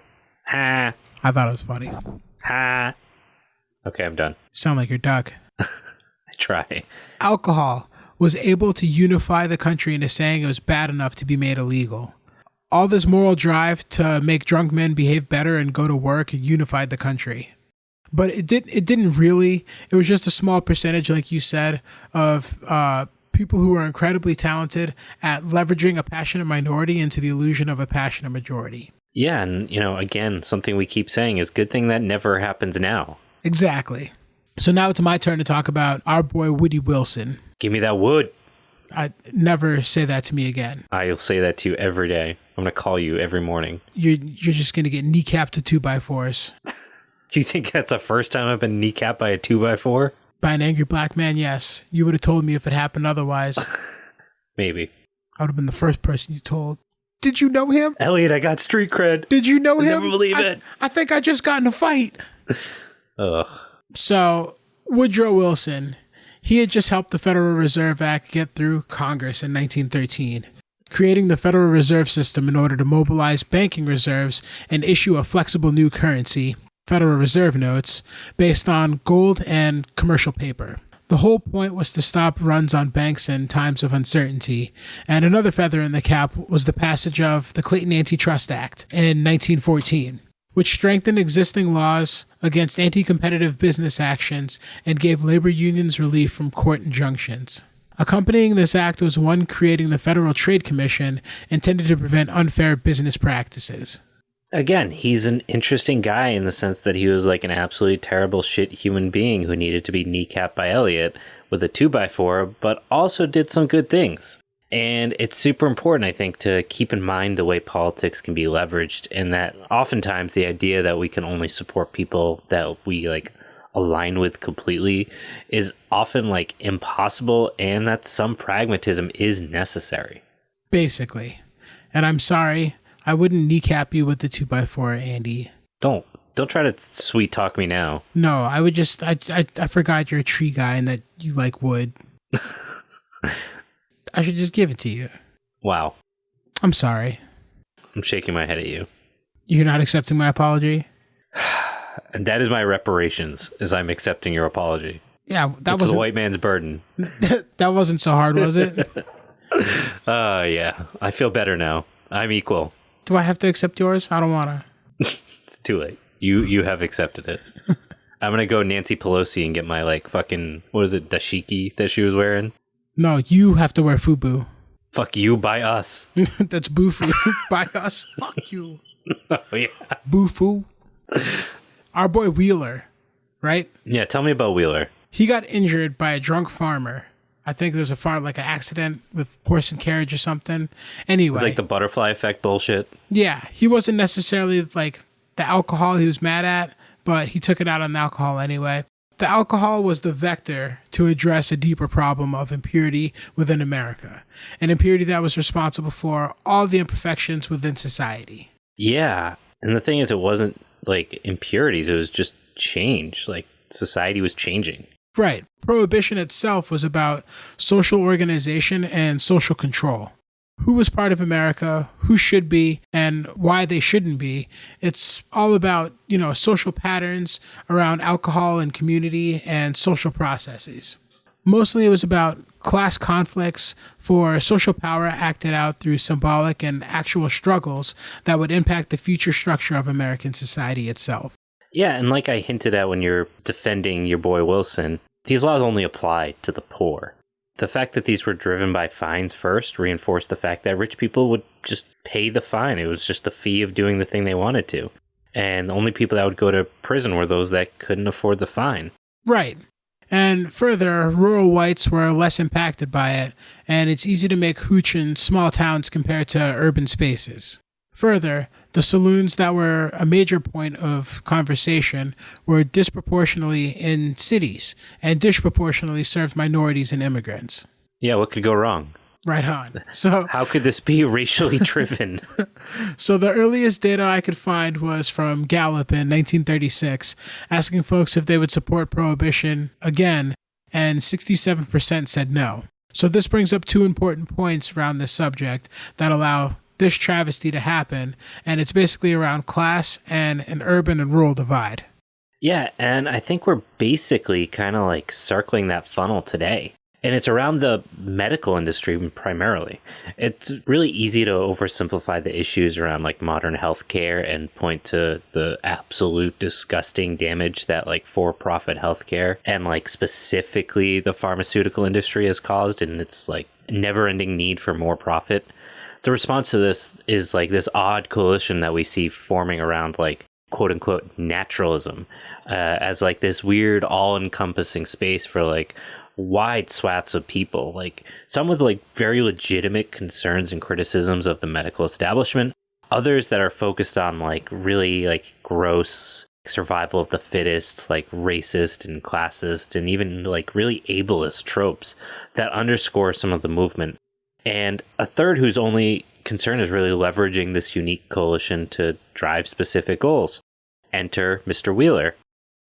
A: I thought it was funny.
B: Okay, I'm done.
A: Sound like your Doug.
B: I try.
A: Alcohol was able to unify the country into saying it was bad enough to be made illegal. All this moral drive to make drunk men behave better and go to work unified the country. But it didn't really. It was just a small percentage, like you said, of people who are incredibly talented at leveraging a passionate minority into the illusion of a passionate majority.
B: Yeah, and, again, something we keep saying is good thing that never happens now.
A: Exactly. So now it's my turn to talk about our boy Woody Wilson.
B: Give me that wood.
A: I never say that to me again.
B: I'll say that to you every day. I'm going to call you every morning.
A: You're just going to get kneecapped to 2x4s.
B: You think that's the first time I've been kneecapped by a 2x4?
A: By an angry black man, yes. You would have told me if it happened otherwise.
B: Maybe.
A: I would have been the first person you told. Did you know him?
B: Elliot, I got street cred.
A: Did you know him?
B: Never believe it.
A: I think I just got in a fight.
B: Ugh.
A: So, Woodrow Wilson, he had just helped the Federal Reserve Act get through Congress in 1913. creating the Federal Reserve System in order to mobilize banking reserves and issue a flexible new currency, Federal Reserve notes, based on gold and commercial paper. The whole point was to stop runs on banks in times of uncertainty, and another feather in the cap was the passage of the Clayton Antitrust Act in 1914, which strengthened existing laws against anti-competitive business actions and gave labor unions relief from court injunctions. Accompanying this act was one creating the Federal Trade Commission, intended to prevent unfair business practices.
B: Again, he's an interesting guy in the sense that he was like an absolutely terrible shit human being who needed to be kneecapped by Elliot with a 2x4, but also did some good things. And it's super important, I think, to keep in mind the way politics can be leveraged, and that oftentimes the idea that we can only support people that we like align with completely is often like impossible, and that some pragmatism is necessary.
A: Basically. And I'm sorry, I wouldn't kneecap you with the 2x4, Andy.
B: Don't try to sweet talk me now.
A: No, I would just, I forgot you're a tree guy and that you like wood. I should just give it to you.
B: Wow.
A: I'm sorry.
B: I'm shaking my head at you.
A: You're not accepting my apology?
B: And that is my reparations, is I'm accepting your apology.
A: Yeah, that
B: was
A: wasn't
B: the white man's burden.
A: that wasn't so hard, was it?
B: Yeah. I feel better now. I'm equal.
A: Do I have to accept yours? I don't wanna.
B: It's too late. You have accepted it. I'm gonna go Nancy Pelosi and get my like fucking, what is it, dashiki that she was wearing?
A: No, you have to wear FUBU.
B: Fuck you, by us.
A: That's Bufu. By us. Fuck you.
B: Oh yeah.
A: Bufu. Our boy Wheeler, right?
B: Yeah, tell me about Wheeler.
A: He got injured by a drunk farmer. I think there was like an accident with horse and carriage or something. Anyway.
B: It's like the butterfly effect bullshit.
A: Yeah, he wasn't necessarily like the alcohol he was mad at, but he took it out on the alcohol anyway. The alcohol was the vector to address a deeper problem of impurity within America, an impurity that was responsible for all the imperfections within society.
B: Yeah, and the thing is, it wasn't like impurities, it was just change. Like, society was changing.
A: Right. Prohibition itself was about social organization and social control. Who was part of America, who should be, and why they shouldn't be. It's all about, social patterns around alcohol and community and social processes. Mostly it was about class conflicts for social power acted out through symbolic and actual struggles that would impact the future structure of American society itself.
B: Yeah, and like I hinted at when you're defending your boy Wilson, these laws only apply to the poor. The fact that these were driven by fines first reinforced the fact that rich people would just pay the fine. It was just the fee of doing the thing they wanted to. And the only people that would go to prison were those that couldn't afford the fine.
A: Right. And further, rural whites were less impacted by it, and it's easy to make hooch in small towns compared to urban spaces. Further, the saloons that were a major point of conversation were disproportionately in cities and disproportionately served minorities and immigrants.
B: Yeah, what could go wrong?
A: Right on. So,
B: how could this be racially driven?
A: So the earliest data I could find was from Gallup in 1936, asking folks if they would support prohibition again, and 67% said no. So this brings up two important points around this subject that allow this travesty to happen, and it's basically around class and an urban and rural divide.
B: Yeah, and I think we're basically kind of like circling that funnel today. And it's around the medical industry primarily. It's really easy to oversimplify the issues around like modern healthcare and point to the absolute disgusting damage that like for-profit healthcare and like specifically the pharmaceutical industry has caused, and its like never-ending need for more profit. The response to this is like this odd coalition that we see forming around like quote-unquote naturalism as like this weird all-encompassing space for like wide swaths of people, like some with like very legitimate concerns and criticisms of the medical establishment, others that are focused on like really like gross survival of the fittest, like racist and classist and even like really ableist tropes that underscore some of the movement, and a third whose only concern is really leveraging this unique coalition to drive specific goals. Enter Mr. Wheeler.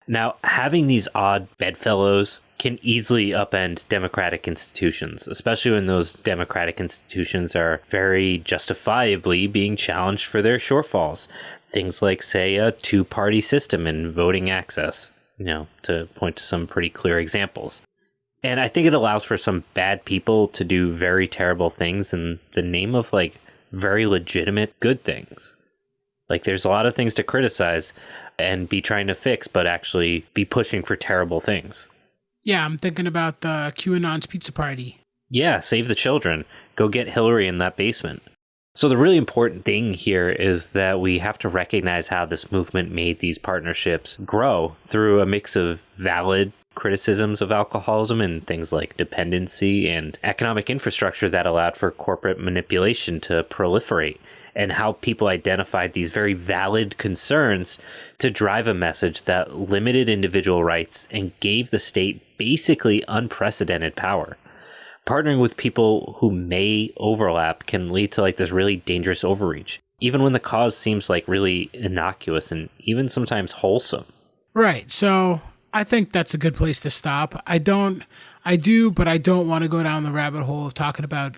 B: Now, having these odd bedfellows can easily upend democratic institutions, especially when those democratic institutions are very justifiably being challenged for their shortfalls. Things like, say, a two-party system and voting access, to point to some pretty clear examples. And I think it allows for some bad people to do very terrible things in the name of, very legitimate good things. There's a lot of things to criticize and be trying to fix, but actually be pushing for terrible things.
A: Yeah, I'm thinking about the QAnon's pizza party.
B: Yeah, save the children. Go get Hillary in that basement. So the really important thing here is that we have to recognize how this movement made these partnerships grow through a mix of valid criticisms of alcoholism and things like dependency and economic infrastructure that allowed for corporate manipulation to proliferate, and how people identified these very valid concerns to drive a message that limited individual rights and gave the state basically unprecedented power. Partnering with people who may overlap can lead to this really dangerous overreach, even when the cause seems really innocuous and even sometimes wholesome.
A: Right. So I think that's a good place to stop. I do, but I don't want to go down the rabbit hole of talking about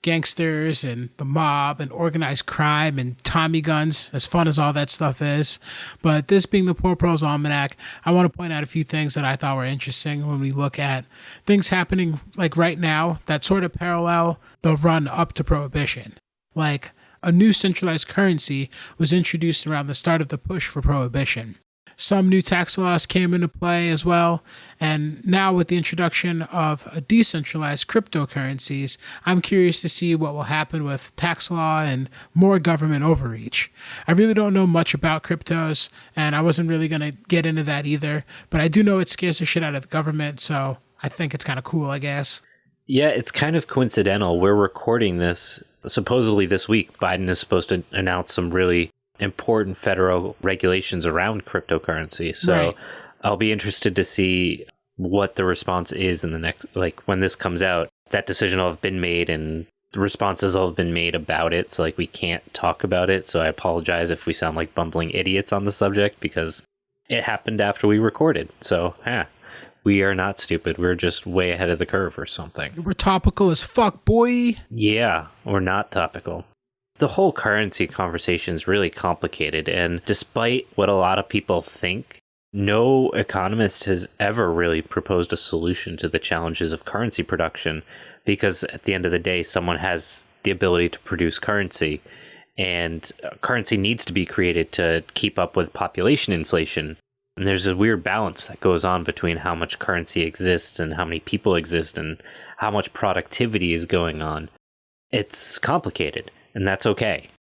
A: gangsters and the mob and organized crime and Tommy guns, as fun as all that stuff is. But this being the Poor Pro's Almanac, I want to point out a few things that I thought were interesting when we look at things happening right now that sort of parallel the run up to Prohibition. A new centralized currency was introduced around the start of the push for Prohibition. Some new tax laws came into play as well, and now with the introduction of decentralized cryptocurrencies, I'm curious to see what will happen with tax law and more government overreach. I really don't know much about cryptos, and I wasn't really going to get into that either, but I do know it scares the shit out of the government, so I think it's kind of cool, I guess.
B: Yeah, it's kind of coincidental. We're recording this supposedly this week. Biden is supposed to announce some really important federal regulations around cryptocurrency. So right. I'll be interested to see what the response is in the next, when this comes out. That decision will have been made and the responses will have been made about it. So we can't talk about it. So I apologize if we sound like bumbling idiots on the subject because it happened after we recorded. So we are not stupid. We're just way ahead of the curve or something.
A: We're topical as fuck, boy.
B: Yeah, we're not topical. The whole currency conversation is really complicated, and despite what a lot of people think, no economist has ever really proposed a solution to the challenges of currency production, because at the end of the day, someone has the ability to produce currency, and currency needs to be created to keep up with population inflation. And there's a weird balance that goes on between how much currency exists and how many people exist and how much productivity is going on. It's complicated. And that's okay.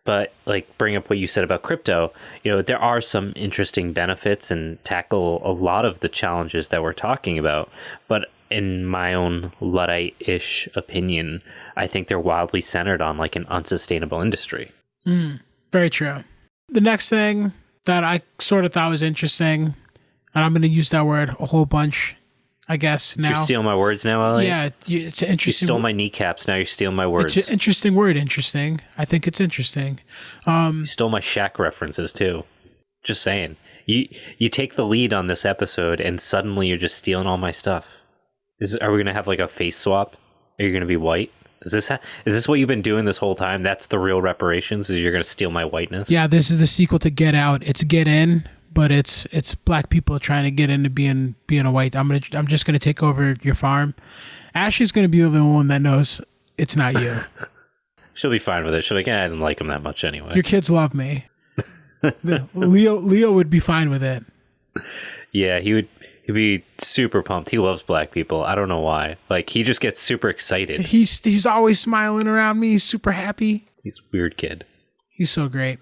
B: But bring up what you said about crypto, there are some interesting benefits and tackle a lot of the challenges that we're talking about. But in my own Luddite-ish opinion, I think they're wildly centered on an unsustainable industry.
A: Very true. The next thing that I sort of thought was interesting, and I'm going to use that word a whole bunch, I guess, now.
B: You're stealing my words now, Elliot?
A: Yeah, it's an interesting.
B: You stole my kneecaps, now you're stealing my words.
A: It's an interesting word, interesting. I think it's interesting.
B: You stole my Shaq references, too. Just saying. You take the lead on this episode, and suddenly you're just stealing all my stuff. Are we going to have a face swap? Are you going to be white? Is this what you've been doing this whole time? That's the real reparations, is you're going to steal my whiteness?
A: Yeah, this is the sequel to Get Out. It's Get In. But it's black people trying to get into being a white. I'm just gonna take over your farm. Ashley's gonna be the one that knows it's not you.
B: She'll be fine with it. She'll be like, I didn't like him that much anyway.
A: Your kids love me. Leo would be fine with it.
B: Yeah, he'd be super pumped. He loves black people. I don't know why. He just gets super excited.
A: He's always smiling around me. He's super happy.
B: He's a weird kid.
A: He's so great.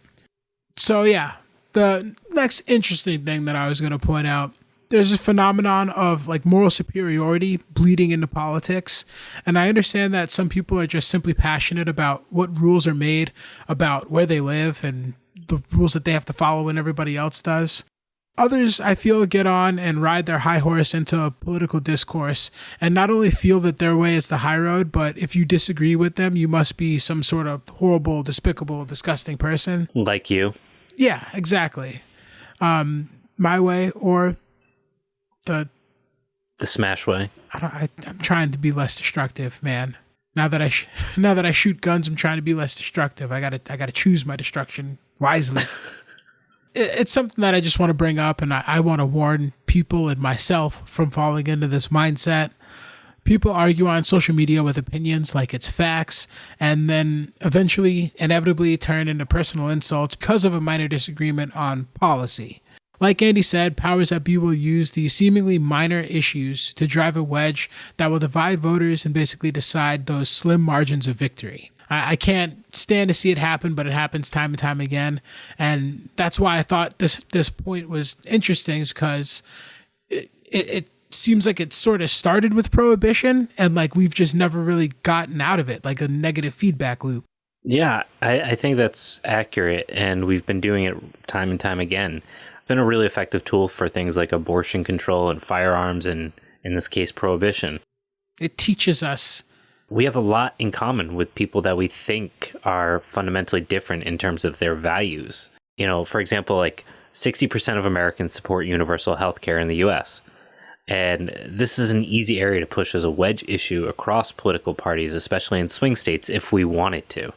A: So yeah. The next interesting thing that I was going to point out, there's a phenomenon of moral superiority bleeding into politics. And I understand that some people are just simply passionate about what rules are made about where they live and the rules that they have to follow when everybody else does. Others, I feel, get on and ride their high horse into a political discourse and not only feel that their way is the high road, but if you disagree with them, you must be some sort of horrible, despicable, disgusting person.
B: Like you.
A: Yeah, exactly. my way or the
B: smash way.
A: I'm trying to be less destructive, man. Now that I shoot guns, I'm trying to be less destructive. I gotta choose my destruction wisely. It's something that I just want to bring up, and I want to warn people and myself from falling into this mindset. People argue on social media with opinions like it's facts, and then eventually, inevitably turn into personal insults because of a minor disagreement on policy. Like Andy said, powers that be will use these seemingly minor issues to drive a wedge that will divide voters and basically decide those slim margins of victory. I can't stand to see it happen, but it happens time and time again. And that's why I thought this point was interesting, because it seems like it sort of started with Prohibition, and like we've just never really gotten out of it, like a negative feedback loop.
B: Yeah, I think that's accurate, and we've been doing it time and time again. It's been a really effective tool for things like abortion control and firearms, and in this case, Prohibition.
A: It teaches us.
B: We have a lot in common with people that we think are fundamentally different in terms of their values. You know, for example, like 60% of Americans support universal health care in the US. And this is an easy area to push as a wedge issue across political parties, especially in swing states, if we wanted to.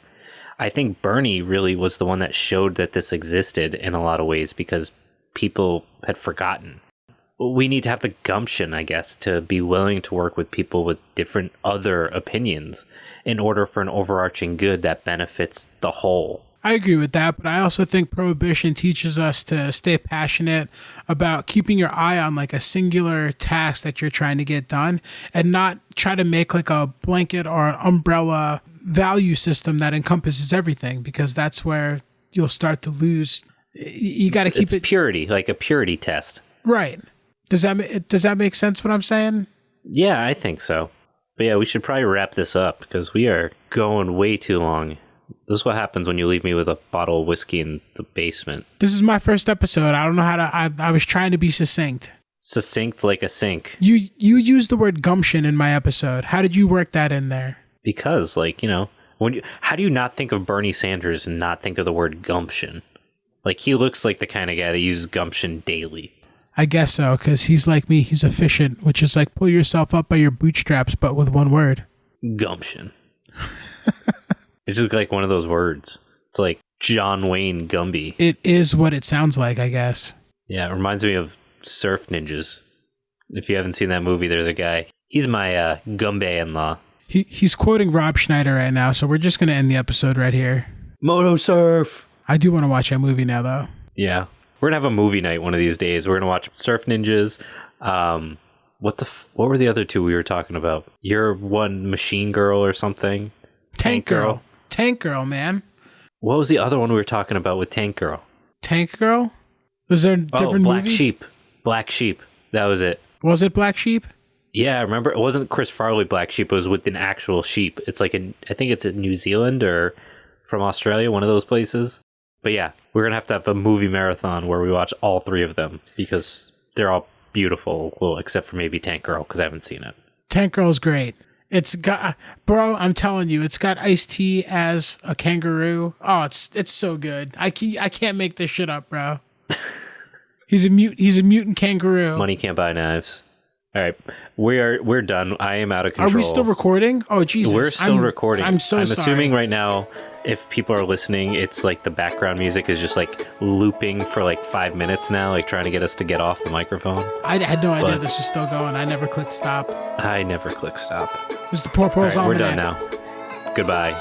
B: I think Bernie really was the one that showed that this existed in a lot of ways, because people had forgotten. We need to have the gumption, I guess, to be willing to work with people with different other opinions in order for an overarching good that benefits the whole.
A: I agree with that, but I also think Prohibition teaches us to stay passionate about keeping your eye on like a singular task that you're trying to get done, and not try to make like a blanket or an umbrella value system that encompasses everything, because that's where you'll start to lose. You got to keep it
B: purity, like a purity test.
A: Right. Does that make sense what I'm saying?
B: Yeah, I think so. But yeah, we should probably wrap this up, because we are going way too long. This is what happens when you leave me with a bottle of whiskey in the basement.
A: This is my first episode. I don't know how to... I was trying to be succinct.
B: Succinct like a sink.
A: You used the word gumption in my episode. How did you work that in there?
B: Because, like, you know, how do you not think of Bernie Sanders and not think of the word gumption? Like, he looks like the kind of guy that uses gumption daily.
A: I guess so, because he's like me. He's efficient, which is like pull yourself up by your bootstraps, but with one word.
B: Gumption. It's just like one of those words. It's like John Wayne Gumby.
A: It is what it sounds like, I guess.
B: Yeah, it reminds me of Surf Ninjas. If you haven't seen that movie, there's a guy. He's my Gumby-in-law.
A: He's quoting Rob Schneider right now, so we're just going to end the episode right here.
B: Moto surf.
A: I do want to watch that movie now, though.
B: Yeah. We're going to have a movie night one of these days. We're going to watch Surf Ninjas. What were the other two we were talking about? You're one Machine Girl or something?
A: Tank Girl. Tank Girl, man.
B: What was the other one we were talking about with Tank Girl?
A: Tank Girl? Was there a different
B: Black
A: movie?
B: Sheep. Black Sheep. That was it.
A: Was it Black Sheep?
B: Yeah, remember? It wasn't Chris Farley Black Sheep. It was with an actual sheep. It's like, I think it's in New Zealand or from Australia, one of those places. But yeah, we're going to have a movie marathon where we watch all three of them, because they're all beautiful. Well, except for maybe Tank Girl, because I haven't seen it.
A: Tank Girl's great. It's got, bro, I'm telling you, it's got Ice-T as a kangaroo. Oh, it's so good. I can't make this shit up, bro. He's a mutant kangaroo.
B: Money can't buy knives. All right, we're done. I am out of control.
A: Are we still recording? Oh, Jesus.
B: We're still recording.
A: I'm so sorry.
B: Assuming right now, if people are listening, it's like the background music is just like looping for like 5 minutes now, like trying to get us to get off the microphone.
A: I had no idea this was still going. I never clicked stop.
B: I never click stop.
A: This is the Poor Pearls
B: All right,
A: Almanac.
B: we're done now. Goodbye.